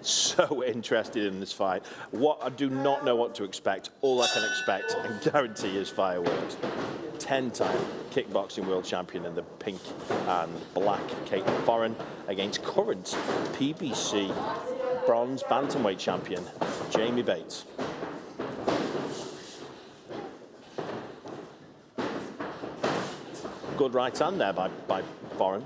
So interested in this fight. I do not know what to expect. All I can expect and guarantee is fireworks. 10-time kickboxing world champion in the pink and black Caitlin Foran against current PBC bronze bantamweight champion Jaime Bates. Good right hand there by Foran.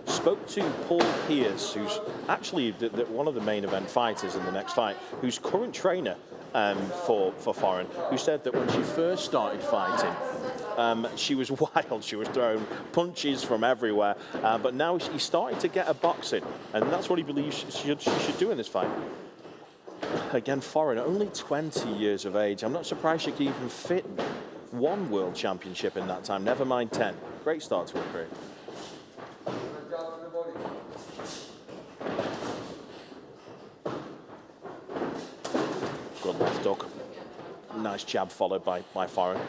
Spoke to Paul Pierce, who's actually one of the main event fighters in the next fight, who's current trainer for Foran, who said that when she first started fighting, she was wild. She was throwing punches from everywhere, but now she's starting to get her boxing, and that's what he believes she should do in this fight. Again, Foran, only 20 years of age. I'm not surprised she could even fit one world championship in that time, never mind 10. Great start to her career. Good left hook. Nice jab followed by Foran.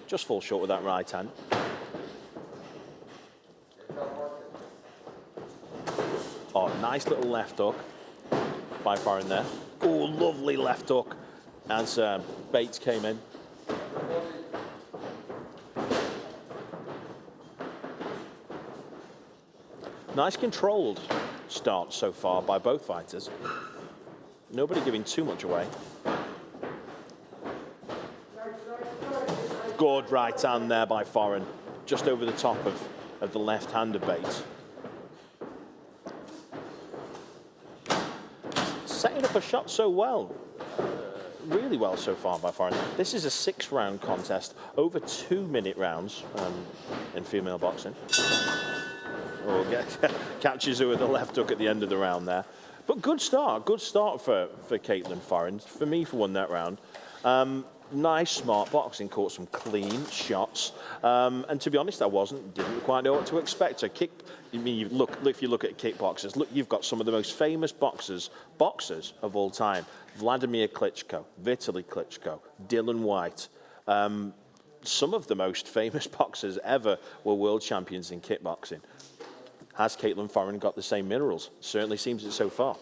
Just falls short with that right hand. Oh, nice little left hook by Foran there. Oh, lovely left hook as Bates came in. Nice controlled start so far by both fighters. Nobody giving too much away. Good right hand there by Foran, just over the top of the left hand of Bates. Setting up a shot so well, really well so far by Foran. This is a 6-round contest, over 2-minute rounds in female boxing. Oh, catches her with a left hook at the end of the round there. But good start for Caitlin Foran. For me, for one that round. Nice, smart boxing, caught some clean shots. And to be honest, didn't quite know what to expect. So if you look at kickboxers, look, you've got some of the most famous boxers of all time. Vladimir Klitschko, Vitaly Klitschko, Dylan White. Some of the most famous boxers ever were world champions in kickboxing. Has Caitlin Foran got the same minerals? Certainly seems it so far.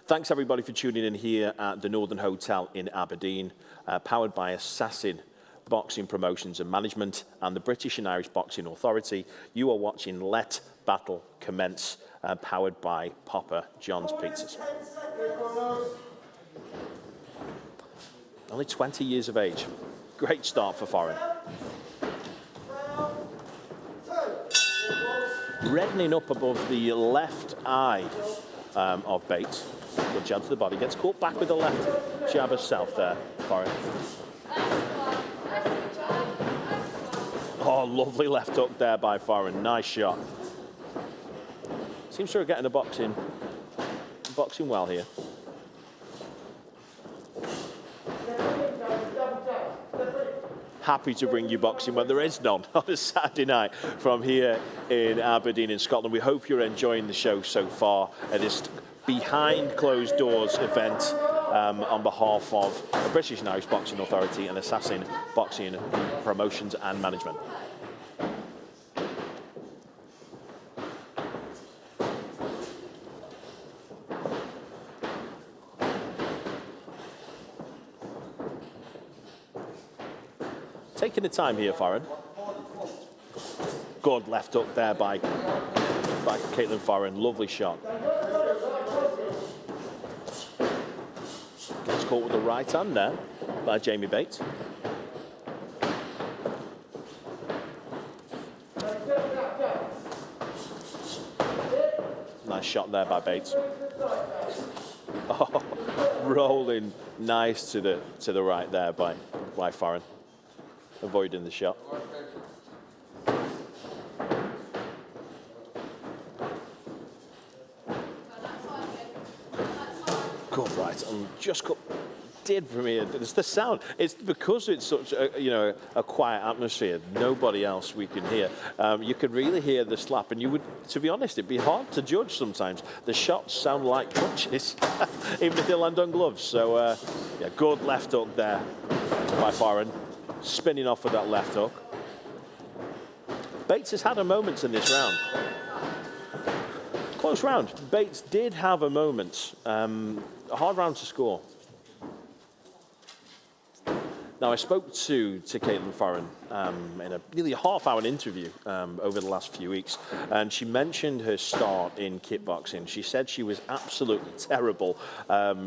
Thanks everybody for tuning in here at the Northern Hotel in Aberdeen, powered by Assassin Boxing Promotions and Management and the British and Irish Boxing Authority. You are watching Let Battle Commence, powered by Papa John's Pizzas. Only 20 years of age. Great start for Foran. Reddening up above the left eye of Bates. Good jab to the body. Gets caught back with the left jab herself there, Foran. Oh, lovely left hook there by Foran. Nice shot. Seems to be getting the boxing well here. Happy to bring you boxing when there is none on a Saturday night from here in Aberdeen in Scotland. We hope you're enjoying the show so far at this behind closed doors event on behalf of the British and Irish Boxing Authority and Assassin Boxing Promotions and Management. Taking the time here, Foran. Good left hook there by Caitlin Foran. Lovely shot. Gets caught with the right hand there by Jaime Bates. Nice shot there by Bates. Oh, rolling nice to the right there by Foran. Avoiding the shot. Good right, and just did from here. It's the sound. It's because it's such a quiet atmosphere. Nobody else we can hear. You could really hear the slap, and you would, to be honest, it'd be hard to judge sometimes. The shots sound like punches, even if they land on gloves. So yeah, good left hook there by Foran. spinning off with that left hook. Bates has had her moments in this round. Close round. Bates did have a moment. A hard round to score. Now, I spoke to Caitlin Foran in a nearly half-hour interview over the last few weeks, and she mentioned her start in kickboxing. She said she was absolutely terrible.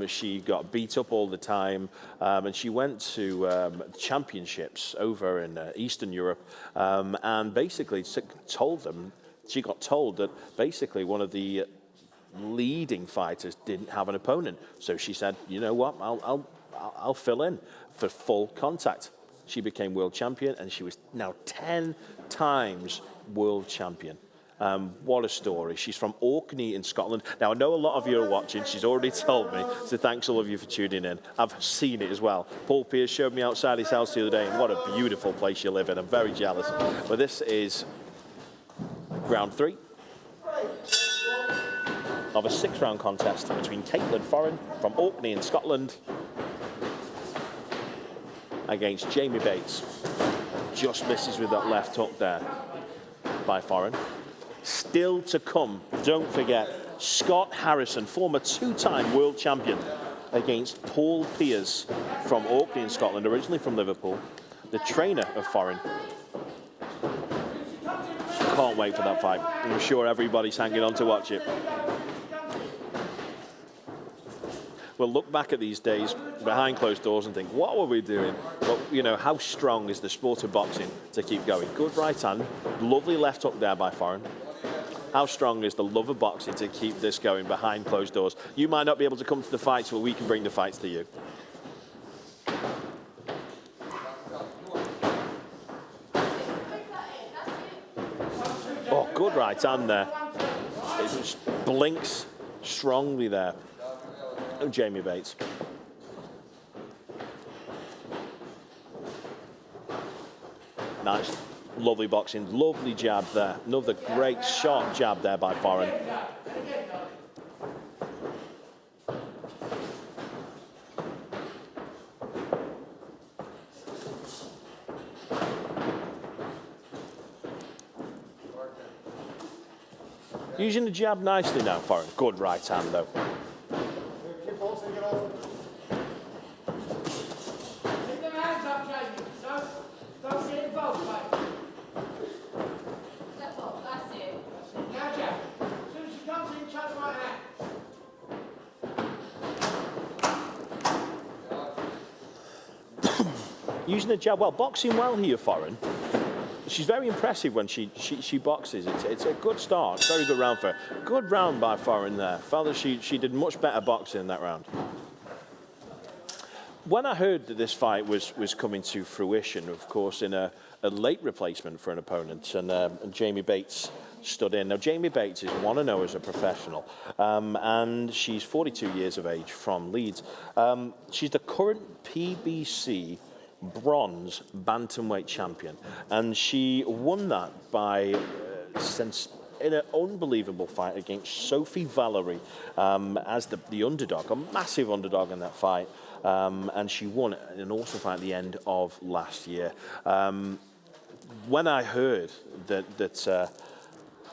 She got beat up all the time, and she went to championships over in Eastern Europe, and basically she got told that basically one of the leading fighters didn't have an opponent. So she said, you know what, I'll fill in for full contact. She became world champion, and she was now 10 times world champion. What a story. She's from Orkney in Scotland. Now, I know a lot of you are watching. She's already told me, so thanks all of you for tuning in. I've seen it as well. Paul Pierce showed me outside his house the other day, and what a beautiful place you live in. I'm very jealous. But this is round 3 of a 6-round contest between Caitlin Foran from Orkney in Scotland against Jaime Bates. Just misses with that left hook there by Foran. Still to come, don't forget, Scott Harrison, former 2-time world champion, against Paul Pierce from Orkney in Scotland, originally from Liverpool, the trainer of Foran. Can't wait for that fight. I'm sure everybody's hanging on to watch it. We'll look back at these days behind closed doors and think, what were we doing? But, you know, how strong is the sport of boxing to keep going? Good right hand, lovely left hook there by Foran. How strong is the love of boxing to keep this going behind closed doors? You might not be able to come to the fights, but we can bring the fights to you. Oh, good right hand there. It just blinks strongly there. Oh, Jaime Bates. Nice, lovely boxing, lovely jab there. Another great sharp jab there by Foran. Using the jab nicely now, Foran. Good right hand though. Using the jab well, boxing well here, Foran. She's very impressive when she boxes. It's a good start, very good round for her. Good round by Foran there. Felt that she did much better boxing in that round. When I heard that this fight was coming to fruition, of course, in a late replacement for an opponent, and Jaime Bates stood in. Now, Jaime Bates is 1-0 as a professional, and she's 42 years of age from Leeds. She's the current PBC bronze bantamweight champion, and she won that by in an unbelievable fight against Sophie Valerie as the underdog, a massive underdog in that fight, and she won an awesome fight at the end of last year. When I heard that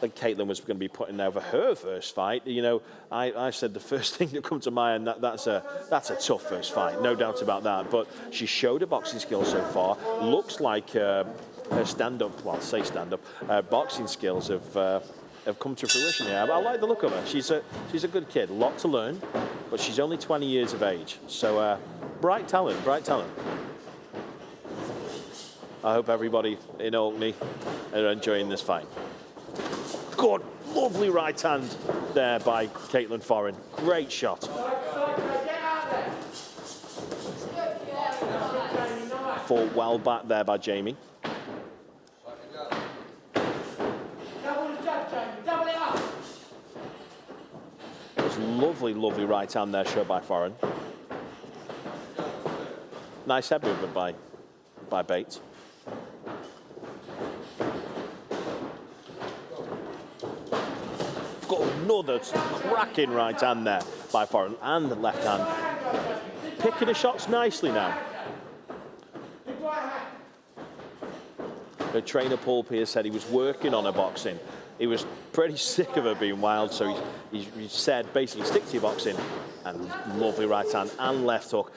Caitlin was going to be putting over her first fight, you know, I said the first thing that comes to mind, that's a tough first fight, no doubt about that. But she showed her boxing skills so far. Looks like her boxing skills have come to fruition here. I like the look of her. She's a good kid, a lot to learn, but she's only 20 years of age. So bright talent. I hope everybody in Orkney are enjoying this fight. Good, lovely right hand there by Caitlin Foran. Great shot. Fought well back there by Jaime. There's lovely right hand there shown by Foran. Nice head movement by Bates. Got another cracking right hand there by Foran, and the left hand. Picking the shots nicely now. Her trainer, Paul Pierce, said he was working on her boxing. He was pretty sick of her being wild, so he said, basically, stick to your boxing. And lovely right hand and left hook.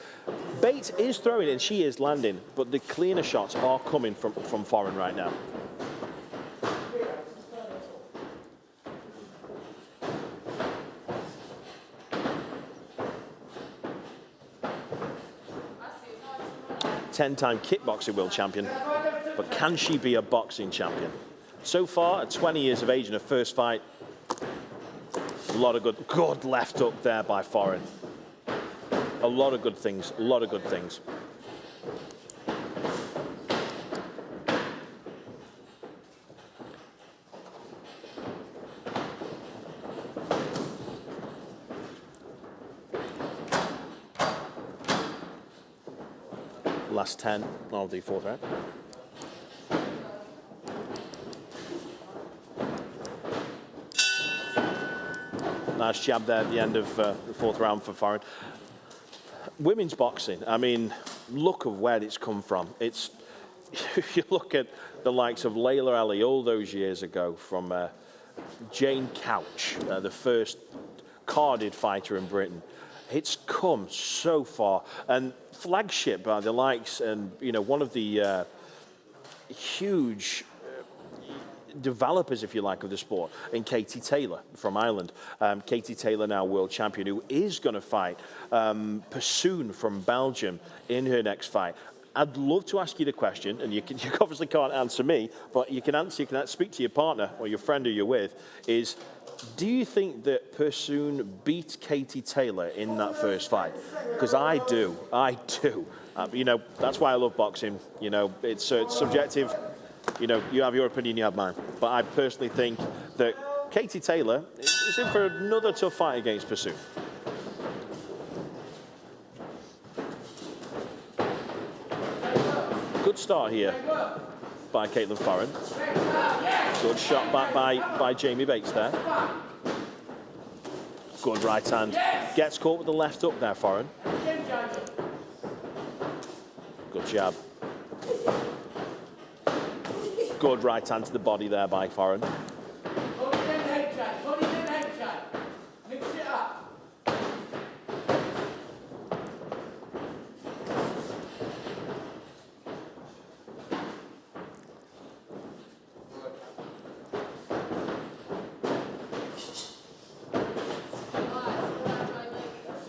Bates is throwing it, and she is landing, but the cleaner shots are coming from Foran right now. Ten-time kickboxing world champion, but can she be a boxing champion? So far, at 20 years of age in her first fight, a lot of good left hook there by Foran. A lot of good things, a lot of good things. Last 10 of the fourth round. Nice jab there at the end of the fourth round for Foran. Women's boxing, I mean, look of where it's come from. It's, if you look at the likes of Layla Ali all those years ago, from Jane Couch, the first carded fighter in Britain. It's come so far, and flagship by the likes, and one of the huge developers, if you like, of the sport, in Katie Taylor from Ireland. Katie Taylor, now world champion, who is going to fight Pursoon from Belgium in her next fight. I'd love to ask you the question, and you obviously can't answer me, but you can speak to your partner or your friend who you're with, is, do you think that Pursoon beat Katie Taylor in that first fight? Because I do. That's why I love boxing. It's subjective. You have your opinion, you have mine. But I personally think that Katie Taylor is in for another tough fight against Pursoon. Good start here by Caitlin Foran. Good shot back by Jaime Bates there. Good right hand. Gets caught with the left hook there, Foran. Good jab. Good right hand to the body there by Foran.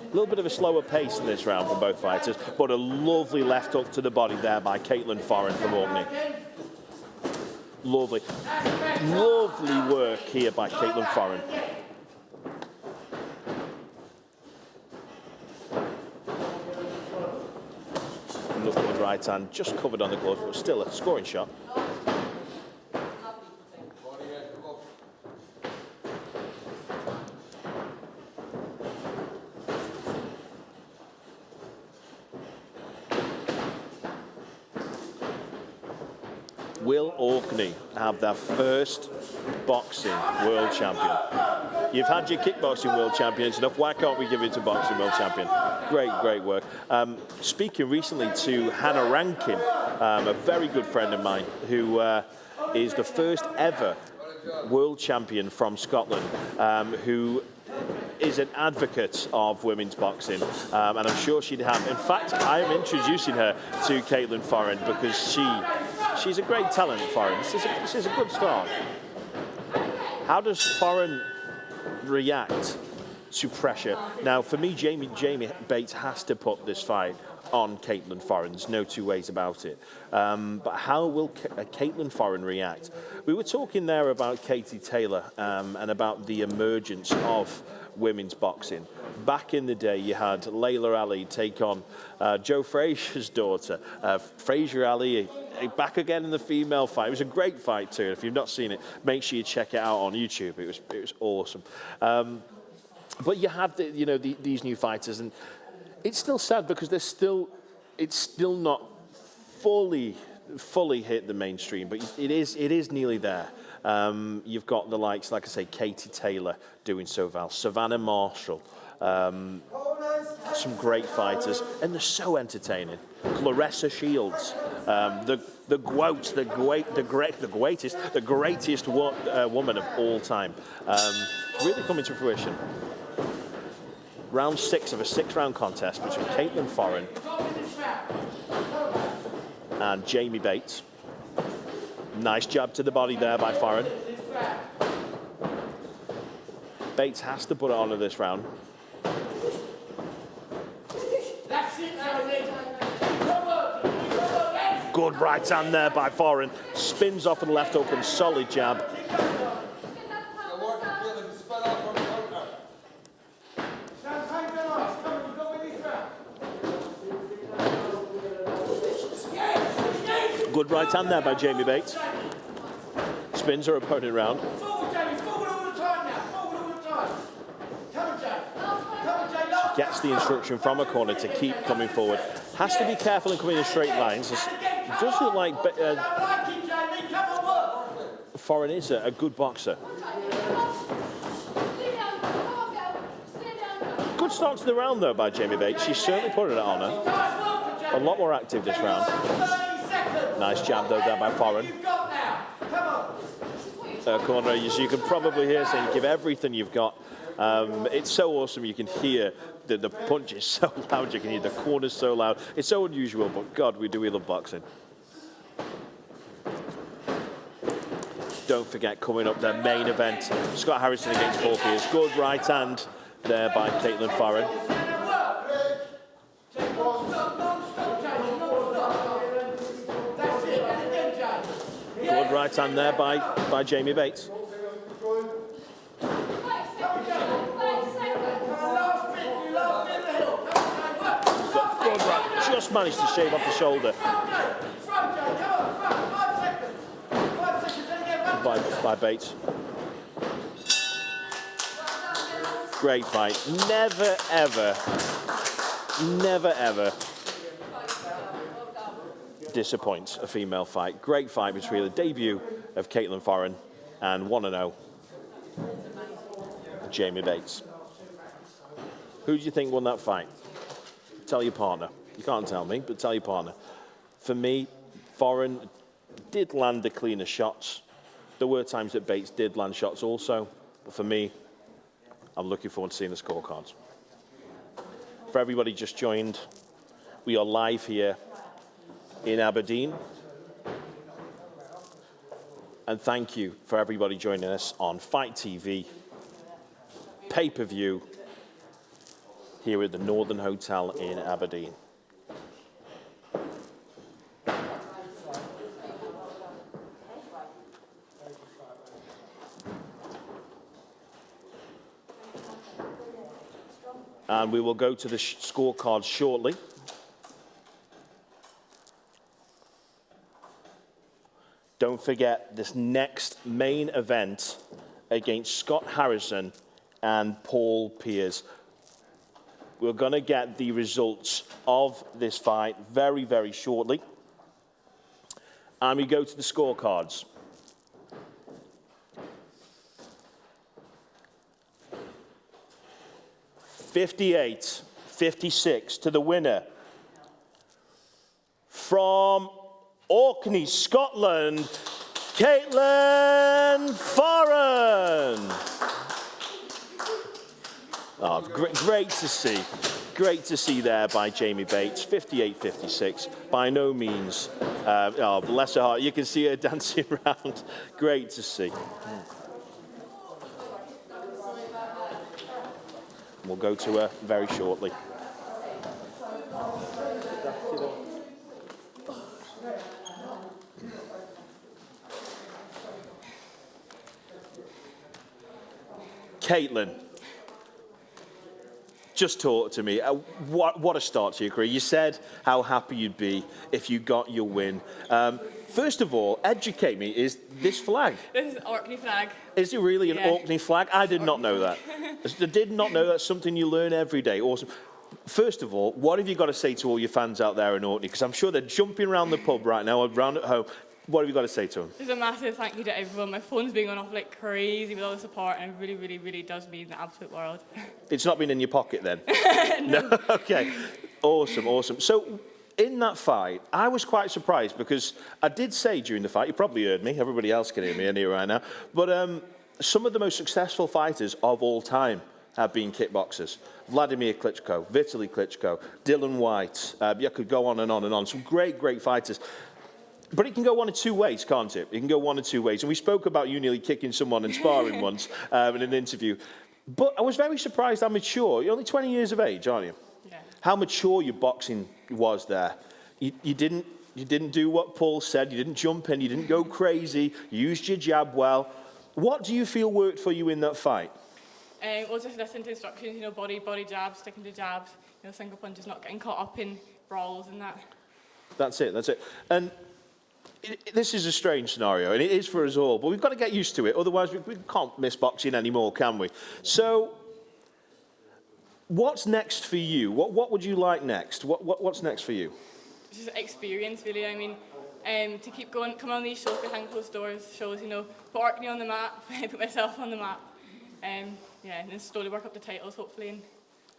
A little bit of a slower pace in this round from both fighters, but a lovely left hook to the body there by Caitlin Foran from Orkney. Lovely work here by Caitlin Foran. Another good right hand, just covered on the glove, but still a scoring shot. Will Orkney have their first boxing world champion? You've had your kickboxing world champions enough. Why can't we give it to boxing world champion? Great work. Speaking recently to Hannah Rankin, a very good friend of mine, who is the first ever world champion from Scotland, who is an advocate of women's boxing, and I'm sure she'd have. In fact, I am introducing her to Caitlin Foran because she's a great talent, Foran. This is a good start. How does Foran react to pressure? Now, for me, Jaime Bates has to put this fight on Caitlin Foran. There's no two ways about it. But how will Caitlin Foran react? We were talking there about Katie Taylor and about the emergence of women's boxing. Back in the day, you had Layla Ali take on Joe Frazier's daughter. Frazier Ali back again in the female fight. It was a great fight too. If you've not seen it, make sure you check it out on YouTube. It was awesome. But you have these new fighters, and it's still sad because it's still not fully hit the mainstream, but it is nearly there. You've got the likes, like I say, Katie Taylor doing so well, Savannah Marshall, some great fighters, and they're so entertaining. Claressa Shields, the the GOAT, the greatest woman of all time. Really coming to fruition. Round 6 of a 6-round contest between Caitlin Foran and Jaime Bates. Nice jab to the body there by Foran. Bates has to put it on in this round. Good right hand there by Foran. Spins off and left open, solid jab. Good right hand there by Jaime Bates. Spins her opponent round. Gets the instruction from her corner to keep coming forward. Has to be careful in coming in straight lines. It does look like Foran is a good boxer. Good start to the round though by Jaime Bates. She's certainly put it on her. A lot more active this round. Nice jab though there by Foran. Corner, as you can probably hear, saying give everything you've got. It's so awesome. You can hear the punch is so loud. You can hear the corners so loud. It's so unusual, but God, we love boxing. Don't forget, coming up, their main event, Scott Harrison against Paul Pierce. Good right hand there by Caitlin Foran. Good right hand there by Jaime Bates. Good right, just managed to shave off the shoulder by Bates. Great fight. Never ever disappoints a female fight. Great fight between the debut of Caitlin Foran and 1-0 Jaime Bates. Who do you think won that fight? Tell your partner. You can't tell me, but tell your partner. For me, Foran did land the cleaner shots. There were times that Bates did land shots also, but for me, I'm looking forward to seeing the scorecards. For everybody just joined, we are live here in Aberdeen. And thank you for everybody joining us on Fight TV, pay-per-view, here at the Northern Hotel in Aberdeen. And we will go to the scorecard shortly. Don't forget this next main event against Scott Harrison and Paul Pierce. We're going to get the results of this fight very, very shortly. And we go to the scorecards. $58-56 to the winner from Orkney, Scotland, Caitlin Foran. Oh, great to see. Great to see there by Jaime Bates, 58-56. By no means, oh, bless her heart. You can see her dancing around. Great to see. We'll go to her very shortly. Caitlin, just talk to me. What a start to your career. You said how happy you'd be if you got your win. First of all, educate me. Is this flag? This is Orkney flag. Is it really an Orkney flag? I did not know that. I did not know that's something you learn every day. Awesome. First of all, what have you got to say to all your fans out there in Orkney? Because I'm sure they're jumping around the pub right now, around at home. What have you got to say to them? Just a massive thank you to everyone. My phone's been going off like crazy with all the support, and it really, really, really does mean the absolute world. It's not been in your pocket then? No. Okay. Awesome, awesome. So, in that fight, I was quite surprised because I did say during the fight, you probably heard me, everybody else can hear me in here right now, but some of the most successful fighters of all time have been kickboxers. Vladimir Klitschko, Vitaly Klitschko, Dylan White, you could go on and on and on. Some great, great fighters. But it can go one of two ways, can't it? It can go one of two ways. And we spoke about you nearly kicking someone in sparring once in an interview. But I was very surprised how mature. You're only 20 years of age, aren't you? Yeah. How mature your boxing was there. You didn't do what Paul said. You didn't jump in. You didn't go crazy. You used your jab well. What do you feel worked for you in that fight? Well, just listening to instructions, you know, body jabs, sticking to jabs, you know, single punches, not getting caught up in brawls and that. That's it. And this is a strange scenario, and it is for us all, but we've got to get used to it. Otherwise, we can't miss boxing anymore, can we? So, what's next for you? What would you like next? What's next for you? Just experience, really. I mean, to keep going, come on these shows behind closed doors, shows, you know, put Orkney on the map, put myself on the map. Yeah, and then slowly work up the titles, hopefully, and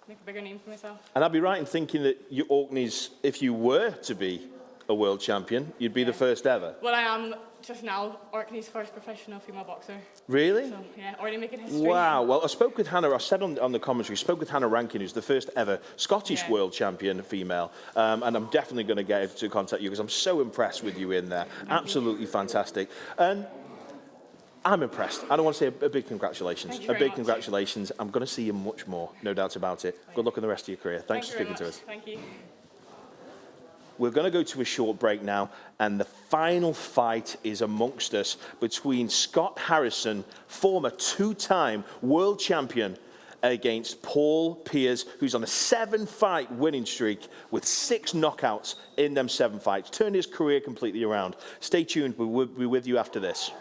make a bigger name for myself. And I'd be right in thinking that you Orkney's, if you were to be a world champion, you'd be the first ever. Well, I am just now Orkney's first professional female boxer. Really? So, yeah, already making history. Wow. Well, I spoke with Hannah, I said on the commentary, I spoke with Hannah Rankin, who's the first ever Scottish world champion female. And I'm definitely going to get her to contact you because I'm so impressed with you in there. Absolutely fantastic. And I'm impressed. I don't want to say a big congratulations. A big congratulations. I'm going to see you much more, no doubt about it. Good luck in the rest of your career. Thanks for speaking to us. Thank you. We're going to go to a short break now, and the final fight is amongst us between Scott Harrison, former two-time world champion, against Paul Piers, who's on a 7-fight winning streak with 6 knockouts in them 7 fights. Turned his career completely around. Stay tuned. We'll be with you after this.